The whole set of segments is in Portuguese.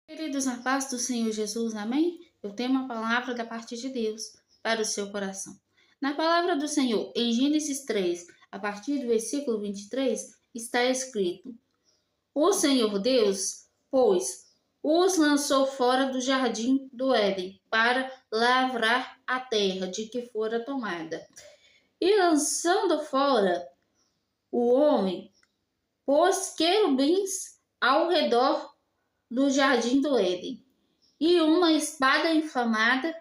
Queridos, na paz do Senhor Jesus, amém? Eu tenho uma palavra da parte de Deus para o seu coração. Na palavra do Senhor, em Gênesis 3, a partir do versículo 23, está escrito: O Senhor Deus, pois, os lançou fora do jardim do Éden para lavrar a terra de que fora tomada. E lançando fora o homem, pôs querubins ao redor do jardim do Éden e uma espada inflamada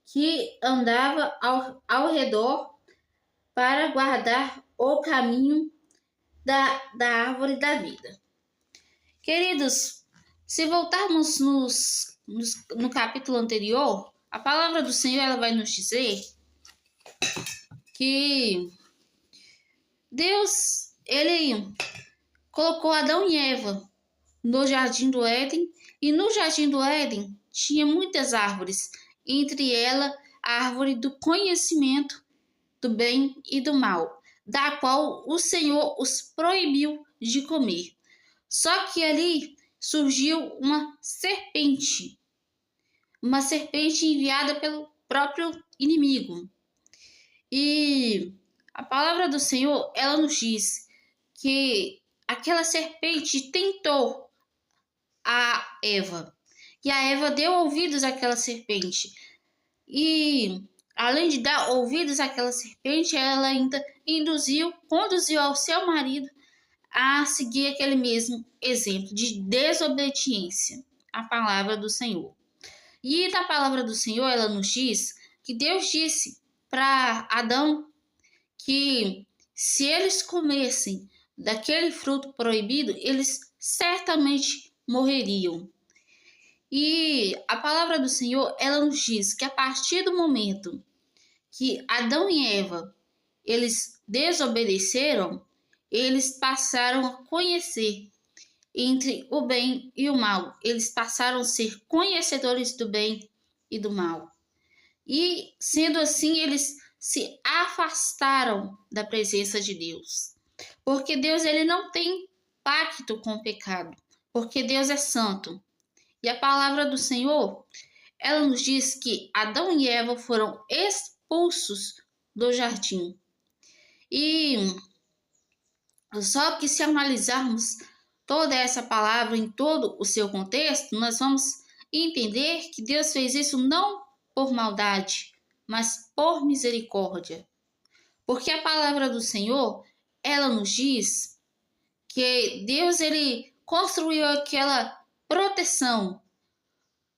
que andava ao redor para guardar o caminho da árvore da vida. Queridos, se voltarmos no capítulo anterior, a palavra do Senhor ela vai nos dizer que Deus ele colocou Adão e Eva no jardim do Éden, e no jardim do Éden tinha muitas árvores, entre elas a árvore do conhecimento do bem e do mal, da qual o Senhor os proibiu de comer. Só que ali surgiu uma serpente enviada pelo próprio inimigo. E a palavra do Senhor, ela nos diz que aquela serpente tentou a Eva. E a Eva deu ouvidos àquela serpente. E além de dar ouvidos àquela serpente, ela ainda conduziu ao seu marido a seguir aquele mesmo exemplo de desobediência à palavra do Senhor. E na palavra do Senhor, ela nos diz que Deus disse para Adão que se eles comessem daquele fruto proibido, eles certamente morreriam. E a palavra do Senhor, ela nos diz que a partir do momento que Adão e Eva, eles desobedeceram, eles passaram a conhecer entre o bem e o mal. Eles passaram a ser conhecedores do bem e do mal. E, sendo assim, eles se afastaram da presença de Deus. Porque Deus ele não tem pacto com o pecado. Porque Deus é santo. E a palavra do Senhor, ela nos diz que Adão e Eva foram expulsos do jardim. E só que se analisarmos toda essa palavra em todo o seu contexto, nós vamos entender que Deus fez isso não por maldade, mas por misericórdia. Porque a palavra do Senhor, ela nos diz que Deus ele construiu aquela proteção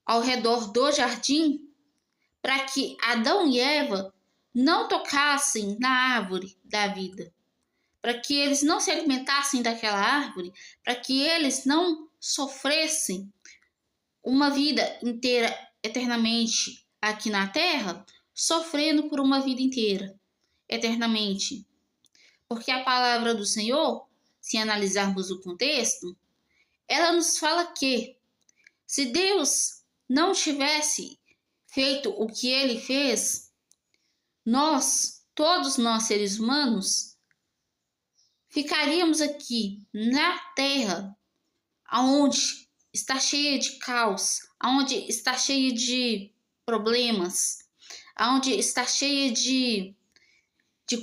ao redor do jardim para que Adão e Eva não tocassem na árvore da vida, para que eles não se alimentassem daquela árvore, para que eles não sofressem uma vida inteira eternamente aqui na terra, sofrendo por uma vida inteira eternamente. Porque a palavra do Senhor, se analisarmos o contexto, ela nos fala que se Deus não tivesse feito o que ele fez, todos nós seres humanos, ficaríamos aqui na terra, aonde está cheia de caos, aonde está cheia de problemas, aonde está cheia de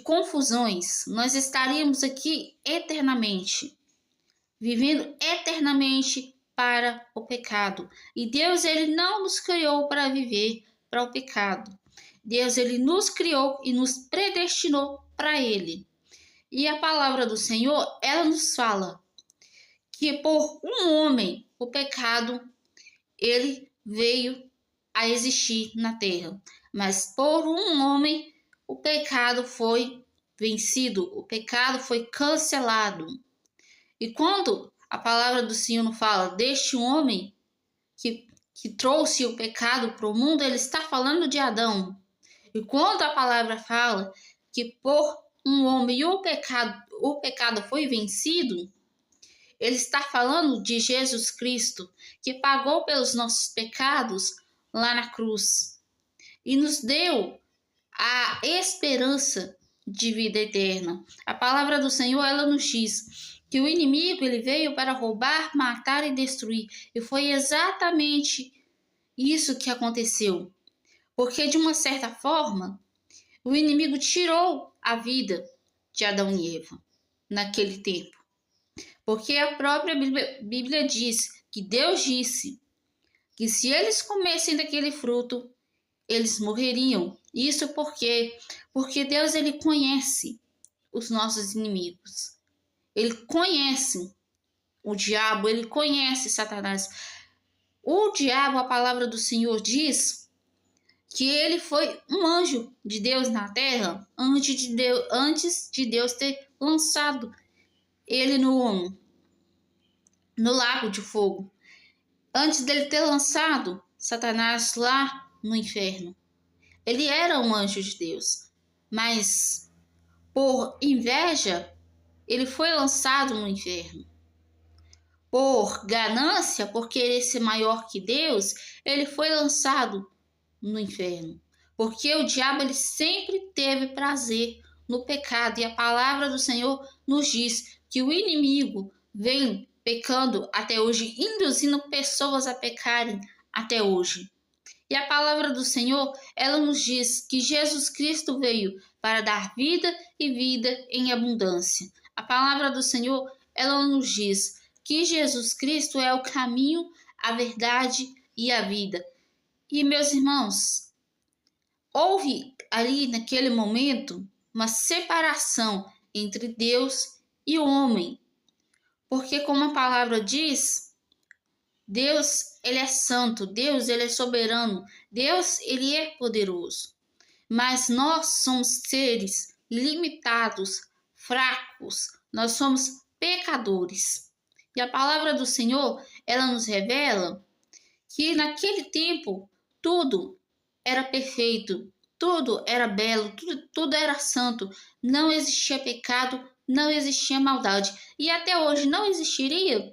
confusões. Nós estaríamos aqui eternamente, vivendo eternamente para o pecado. E Deus ele não nos criou para viver para o pecado. Deus ele nos criou e nos predestinou para ele. E a palavra do Senhor, ela nos fala que por um homem o pecado ele veio a existir na terra, mas por um homem o pecado foi vencido, o pecado foi cancelado. E quando a palavra do Senhor nos fala deste homem que trouxe o pecado para o mundo, ele está falando de Adão. E quando a palavra fala que por um homem o pecado foi vencido, ele está falando de Jesus Cristo, que pagou pelos nossos pecados lá na cruz e nos deu a esperança de vida eterna. A palavra do Senhor, ela nos diz que o inimigo ele veio para roubar, matar e destruir. E foi exatamente isso que aconteceu. Porque de uma certa forma, o inimigo tirou a vida de Adão e Eva naquele tempo. Porque a própria Bíblia diz que Deus disse que se eles comessem daquele fruto, eles morreriam. Isso porque Deus ele conhece os nossos inimigos. Ele conhece o diabo, ele conhece Satanás. O diabo, a palavra do Senhor diz que ele foi um anjo de Deus na terra antes de Deus ter lançado ele no lago de fogo. Antes dele ter lançado Satanás lá no inferno. Ele era um anjo de Deus, mas por inveja, ele foi lançado no inferno. Por ganância, por querer ser maior que Deus, ele foi lançado no inferno. Porque o diabo ele sempre teve prazer no pecado. E a palavra do Senhor nos diz que o inimigo vem pecando até hoje, induzindo pessoas a pecarem até hoje. E a palavra do Senhor, ela nos diz que Jesus Cristo veio para dar vida e vida em abundância. A palavra do Senhor, ela nos diz que Jesus Cristo é o caminho, a verdade e a vida. E, meus irmãos, houve ali naquele momento uma separação entre Deus e o homem. Porque, como a palavra diz, Deus, ele é santo, Deus, ele é soberano, Deus, ele é poderoso. Mas nós somos seres limitados, fracos, nós somos pecadores. E a palavra do Senhor, ela nos revela que naquele tempo tudo era perfeito, tudo era belo, tudo era santo, não existia pecado, não existia maldade. E até hoje não existiria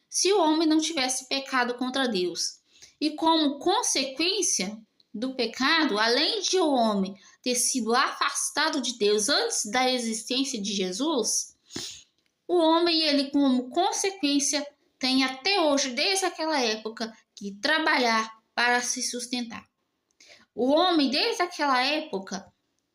se o homem não tivesse pecado contra Deus. E como consequência do pecado, além de o homem ter sido afastado de Deus antes da existência de Jesus, o homem, ele como consequência, tem até hoje, desde aquela época, que trabalhar para se sustentar. O homem, desde aquela época,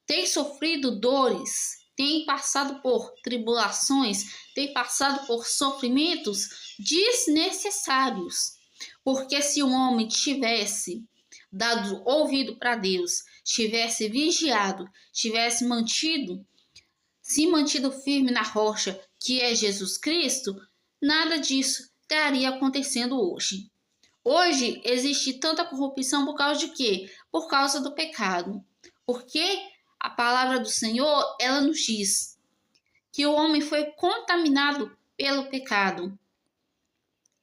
tem sofrido dores, tem passado por tribulações, tem passado por sofrimentos desnecessários. Porque se um homem tivesse dado ouvido para Deus, tivesse vigiado, tivesse se mantido firme na rocha, que é Jesus Cristo, nada disso estaria acontecendo hoje. Hoje existe tanta corrupção por causa de quê? Por causa do pecado. Porque a palavra do Senhor, ela nos diz que o homem foi contaminado pelo pecado.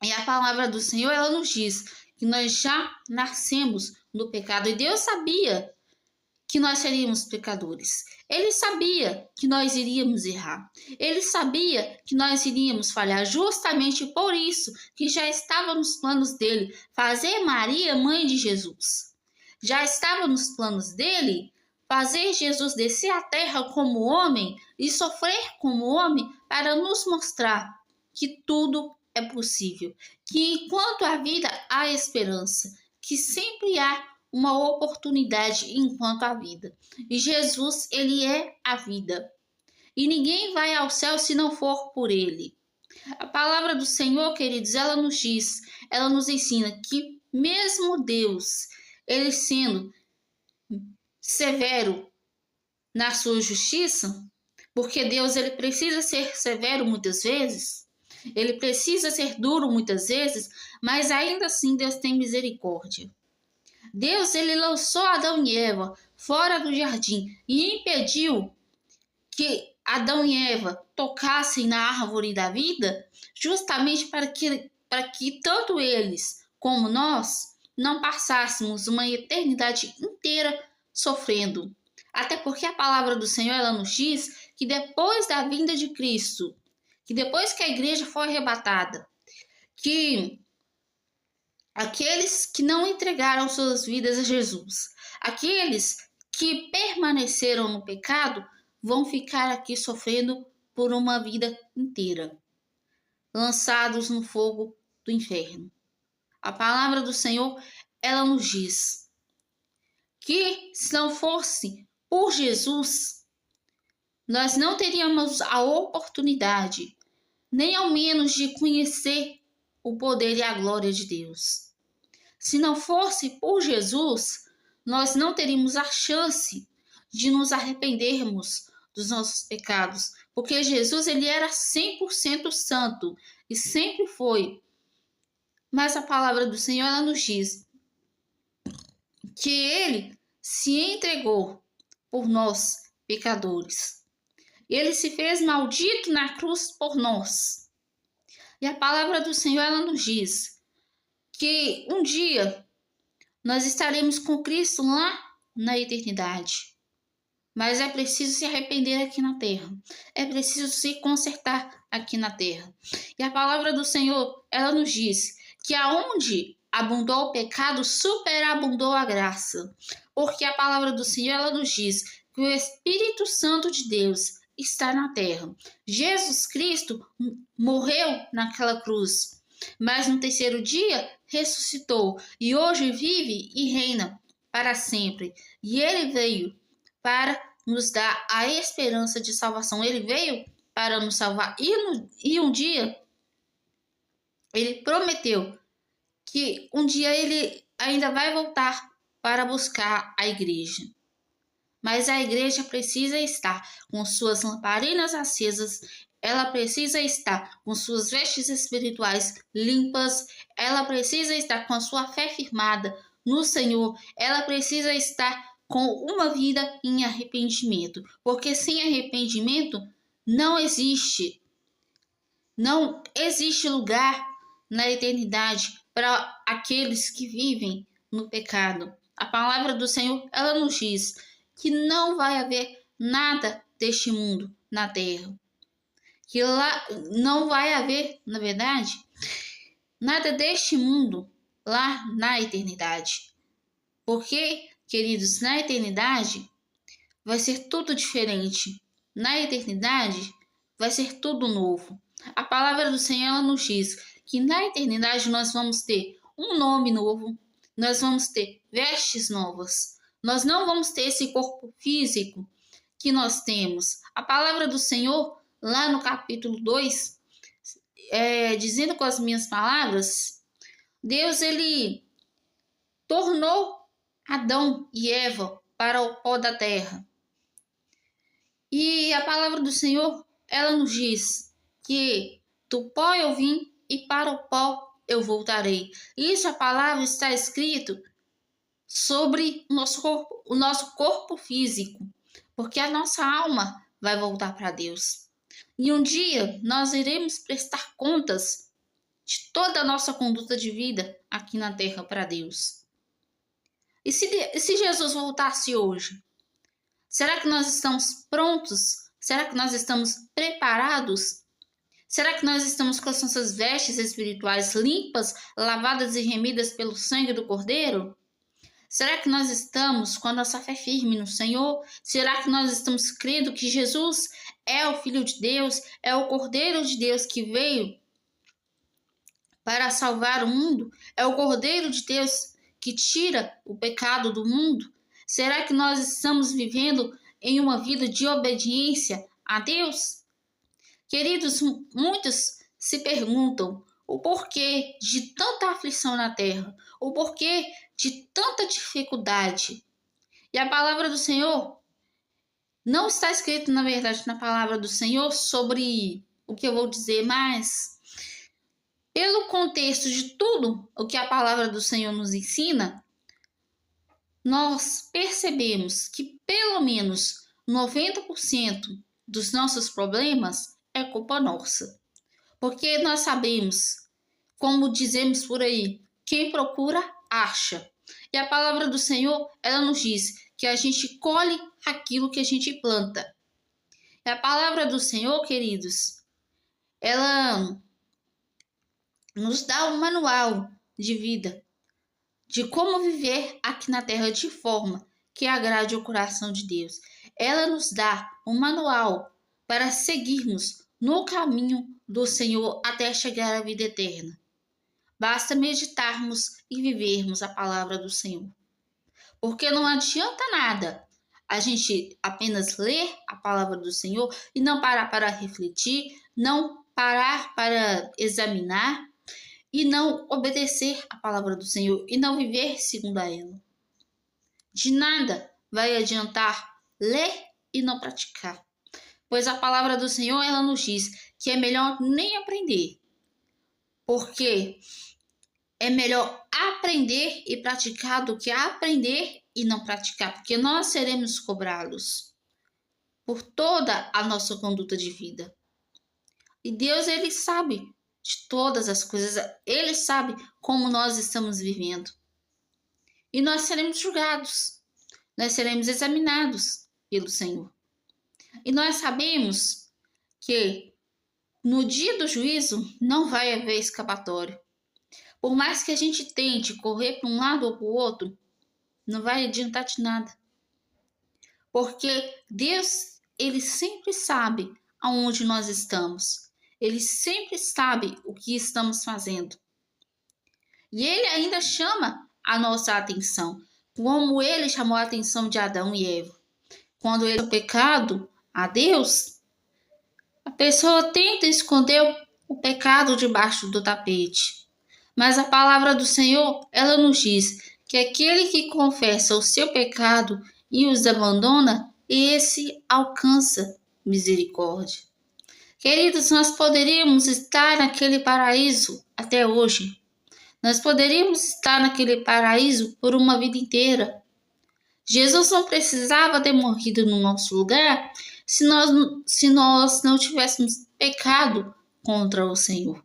E a palavra do Senhor, ela nos diz que nós já nascemos no pecado. E Deus sabia que nós seríamos pecadores. Ele sabia que nós iríamos errar. Ele sabia que nós iríamos falhar. Justamente por isso que já estava nos planos dele fazer Maria mãe de Jesus. Já estava nos planos dele fazer Jesus descer à terra como homem e sofrer como homem para nos mostrar que tudo é possível. Que enquanto há vida, há esperança. Que sempre há uma oportunidade enquanto há vida. E Jesus, ele é a vida. E ninguém vai ao céu se não for por ele. A palavra do Senhor, queridos, ela nos diz, ela nos ensina que mesmo Deus, ele sendo severo na sua justiça, porque Deus ele precisa ser severo muitas vezes, ele precisa ser duro muitas vezes, mas ainda assim Deus tem misericórdia. Deus ele lançou Adão e Eva fora do jardim e impediu que Adão e Eva tocassem na árvore da vida, justamente para que tanto eles como nós não passássemos uma eternidade inteira sofrendo. Até porque a palavra do Senhor ela nos diz que depois da vinda de Cristo, que depois que a igreja for arrebatada, que aqueles que não entregaram suas vidas a Jesus, aqueles que permaneceram no pecado, vão ficar aqui sofrendo por uma vida inteira. lançados no fogo do inferno. A palavra do Senhor, ela nos diz que se não fosse por Jesus, nós não teríamos a oportunidade, nem ao menos de conhecer o poder e a glória de Deus. Se não fosse por Jesus, nós não teríamos a chance de nos arrependermos dos nossos pecados, porque Jesus ele era 100% santo e sempre foi. Mas a palavra do Senhor ela nos diz que ele se entregou por nós, pecadores. Ele se fez maldito na cruz por nós. E a palavra do Senhor ela nos diz que um dia nós estaremos com Cristo lá na eternidade. Mas é preciso se arrepender aqui na terra. É preciso se consertar aqui na terra. E a palavra do Senhor, ela nos diz que aonde abundou o pecado, superabundou a graça. Porque a palavra do Senhor, ela nos diz que o Espírito Santo de Deus está na terra. Jesus Cristo morreu naquela cruz, mas no terceiro dia ressuscitou e hoje vive e reina para sempre. E ele veio para nos dar a esperança de salvação. Ele veio para nos salvar. E um dia, ele prometeu que um dia ele ainda vai voltar para buscar a igreja. Mas a igreja precisa estar com suas lamparinas acesas, ela precisa estar com suas vestes espirituais limpas, ela precisa estar com a sua fé firmada no Senhor, ela precisa estar com uma vida em arrependimento, porque sem arrependimento não existe lugar na eternidade para aqueles que vivem no pecado. A palavra do Senhor, ela nos diz que não vai haver nada deste mundo na terra. Que lá não vai haver, na verdade, nada deste mundo lá na eternidade. Porque, queridos, na eternidade vai ser tudo diferente. Na eternidade vai ser tudo novo. A palavra do Senhor ela nos diz que na eternidade nós vamos ter um nome novo, nós vamos ter vestes novas. Nós não vamos ter esse corpo físico que nós temos. A palavra do Senhor, lá no capítulo 2, dizendo com as minhas palavras, Deus, ele tornou Adão e Eva para o pó da terra. E a palavra do Senhor, ela nos diz que do pó eu vim e para o pó eu voltarei. Isso a palavra está escrito sobre o nosso corpo físico, porque a nossa alma vai voltar para Deus. E um dia nós iremos prestar contas de toda a nossa conduta de vida aqui na terra para Deus. E se Jesus voltasse hoje? Será que nós estamos prontos? Será que nós estamos preparados? Será que nós estamos com as nossas vestes espirituais limpas, lavadas e remidas pelo sangue do Cordeiro? Será que nós estamos com a nossa fé firme no Senhor? Será que nós estamos crendo que Jesus é o Filho de Deus, é o Cordeiro de Deus que veio para salvar o mundo? É o Cordeiro de Deus que tira o pecado do mundo? Será que nós estamos vivendo em uma vida de obediência a Deus? Queridos, muitos se perguntam o porquê de tanta aflição na terra, o porquê de tanta dificuldade. E a palavra do Senhor não está escrito, na verdade, na palavra do Senhor sobre o que eu vou dizer, mas pelo contexto de tudo o que a palavra do Senhor nos ensina, nós percebemos que pelo menos 90% dos nossos problemas é culpa nossa. Porque nós sabemos, como dizemos por aí, quem procura, acha. E a palavra do Senhor, ela nos diz que a gente colhe aquilo que a gente planta. E a palavra do Senhor, queridos, ela nos dá um manual de vida, de como viver aqui na terra de forma que agrade o coração de Deus. Ela nos dá um manual para seguirmos no caminho do Senhor até chegar à vida eterna. Basta meditarmos e vivermos a palavra do Senhor. Porque não adianta nada a gente apenas ler a palavra do Senhor e não parar para refletir, não parar para examinar e não obedecer a palavra do Senhor e não viver segundo a ela. De nada vai adiantar ler e não praticar. Pois a palavra do Senhor, ela nos diz que é melhor nem aprender. Porque é melhor aprender e praticar do que aprender e não praticar. Porque nós seremos cobrados por toda a nossa conduta de vida. E Deus, ele sabe de todas as coisas. Ele sabe como nós estamos vivendo. E nós seremos julgados. Nós seremos examinados pelo Senhor. E nós sabemos que no dia do juízo não vai haver escapatório. Por mais que a gente tente correr para um lado ou para o outro, não vai adiantar de nada. Porque Deus, ele sempre sabe aonde nós estamos. Ele sempre sabe o que estamos fazendo. E ele ainda chama a nossa atenção, como ele chamou a atenção de Adão e Eva. Quando ele o pecado a Deus, a pessoa tenta esconder o pecado debaixo do tapete. Mas a palavra do Senhor, ela nos diz que aquele que confessa o seu pecado e os abandona, esse alcança misericórdia. Queridos, nós poderíamos estar naquele paraíso até hoje. Nós poderíamos estar naquele paraíso por uma vida inteira. Jesus não precisava ter morrido no nosso lugar se nós não tivéssemos pecado contra o Senhor.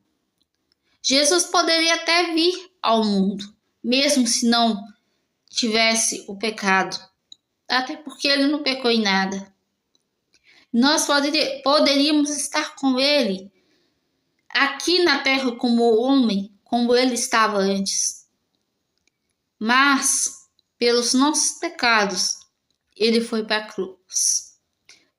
Jesus poderia até vir ao mundo, mesmo se não tivesse o pecado, até porque ele não pecou em nada. Nós poderíamos estar com ele aqui na terra como homem, como ele estava antes. Mas, pelos nossos pecados, ele foi para a cruz.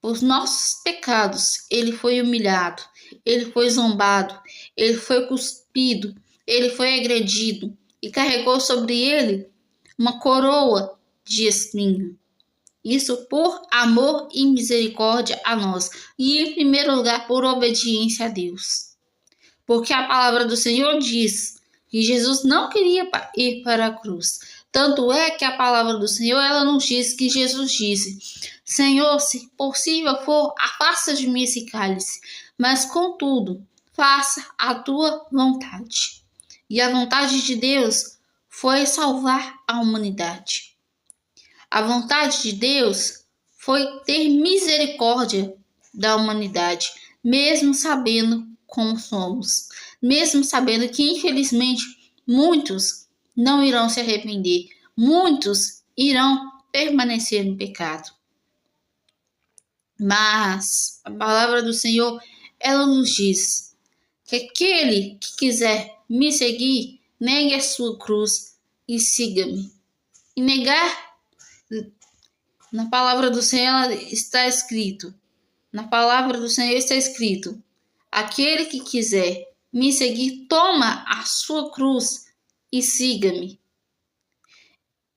Por nossos pecados, ele foi humilhado, ele foi zombado, ele foi cuspido, ele foi agredido e carregou sobre ele uma coroa de espinho. Isso por amor e misericórdia a nós. E em primeiro lugar, por obediência a Deus. Porque a palavra do Senhor diz que Jesus não queria ir para a cruz. Tanto é que a palavra do Senhor, ela nos diz que Jesus disse: Senhor, se possível for, afasta de mim esse cálice. Mas contudo, faça a tua vontade. E a vontade de Deus foi salvar a humanidade. A vontade de Deus foi ter misericórdia da humanidade, mesmo sabendo como somos, mesmo sabendo que, infelizmente, muitos não irão se arrepender, muitos irão permanecer no pecado. Mas a palavra do Senhor, ela nos diz que aquele que quiser me seguir, negue a sua cruz e siga-me. E negar, na palavra do Senhor está escrito, aquele que quiser me seguir, toma a sua cruz e siga-me.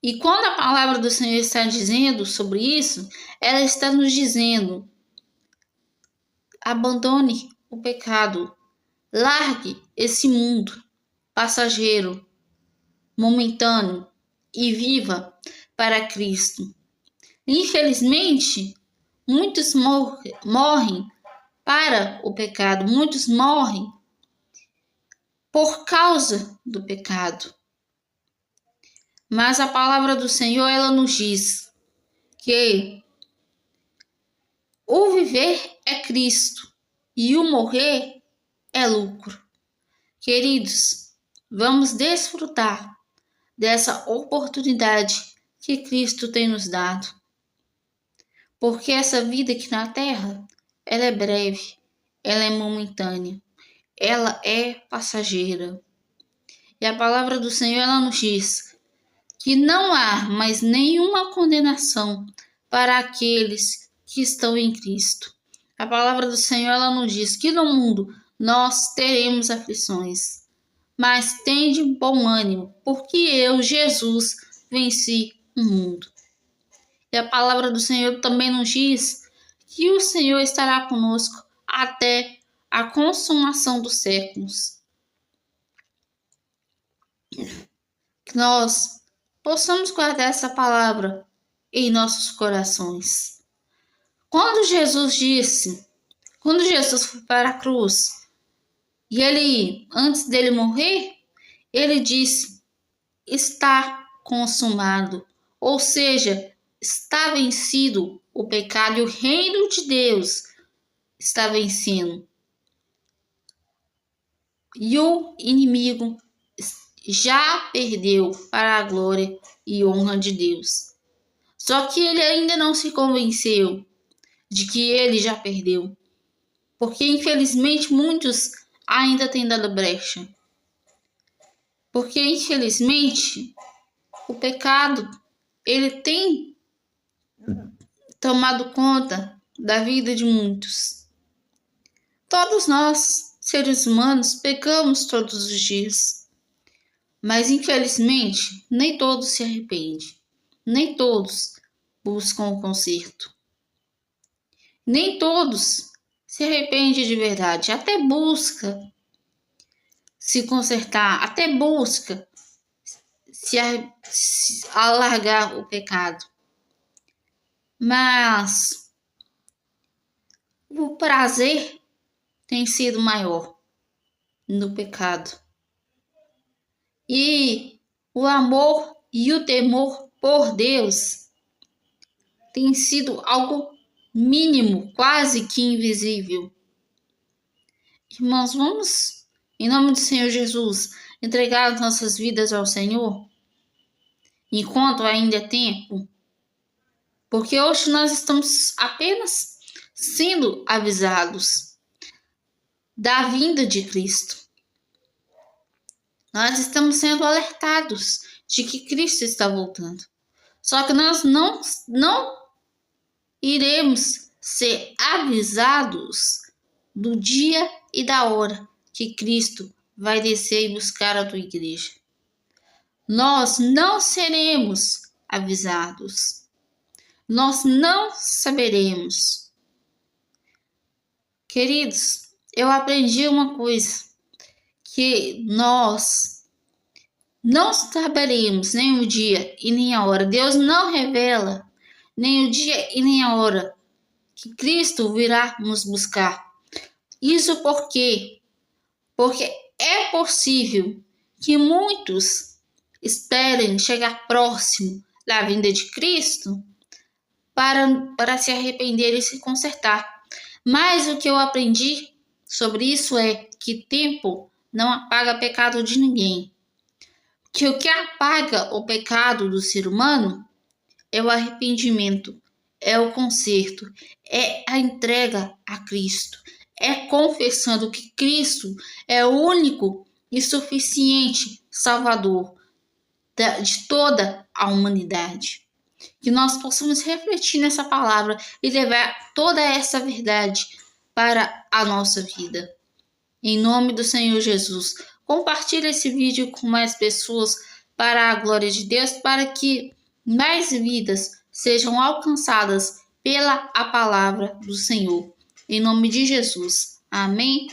E quando a palavra do Senhor está dizendo sobre isso, ela está nos dizendo: abandone o pecado, largue esse mundo passageiro, momentâneo e viva para Cristo. Infelizmente, muitos morrem para o pecado, muitos morrem por causa do pecado. Mas a palavra do Senhor, ela nos diz que o viver é Cristo e o morrer é lucro. Queridos, vamos desfrutar dessa oportunidade que Cristo tem nos dado. Porque essa vida aqui na terra, ela é breve, ela é momentânea, ela é passageira. E a palavra do Senhor, ela nos diz que não há mais nenhuma condenação para aqueles que estão em Cristo. A palavra do Senhor, ela nos diz que no mundo nós teremos aflições, mas tende bom ânimo, porque eu, Jesus, venci o mundo. E a palavra do Senhor também nos diz que o Senhor estará conosco até a consumação dos séculos. Que nós possamos guardar essa palavra em nossos corações. Quando Jesus foi para a cruz, e antes dele morrer, ele disse: está consumado. Ou seja, está vencido o pecado e o reino de Deus está vencendo. E o inimigo já perdeu para a glória e honra de Deus. Só que ele ainda não se convenceu de que ele já perdeu, porque infelizmente muitos ainda têm dado brecha. Porque infelizmente o pecado, ele tem tomado conta da vida de muitos. Todos nós, seres humanos, pecamos todos os dias. Mas infelizmente, nem todos se arrependem. Nem todos buscam o conserto. Nem todos se arrependem de verdade. Até busca se consertar, até busca se alargar o pecado. Mas o prazer tem sido maior no pecado. E o amor e o temor por Deus tem sido algo mínimo, quase que invisível. Irmãos, vamos, em nome do Senhor Jesus, entregar as nossas vidas ao Senhor enquanto ainda é tempo. Porque hoje nós estamos apenas sendo avisados da vinda de Cristo. Nós estamos sendo alertados de que Cristo está voltando. Só que nós não iremos ser avisados do dia e da hora que Cristo vai descer e buscar a tua igreja. Nós não seremos avisados. Nós não saberemos. Queridos, eu aprendi uma coisa, que nós não saberemos nem o dia e nem a hora. Deus não revela nem o dia e nem a hora que Cristo virá nos buscar. Isso por quê? Porque é possível que muitos esperem chegar próximo da vinda de Cristo para se arrepender e se consertar. Mas o que eu aprendi sobre isso é que tempo não apaga pecado de ninguém. Que o que apaga o pecado do ser humano é o arrependimento, é o conserto, é a entrega a Cristo, é confessando que Cristo é o único e suficiente Salvador de toda a humanidade. Que nós possamos refletir nessa palavra e levar toda essa verdade para a nossa vida. Em nome do Senhor Jesus, compartilhe esse vídeo com mais pessoas para a glória de Deus, para que mais vidas sejam alcançadas pela a palavra do Senhor. Em nome de Jesus. Amém.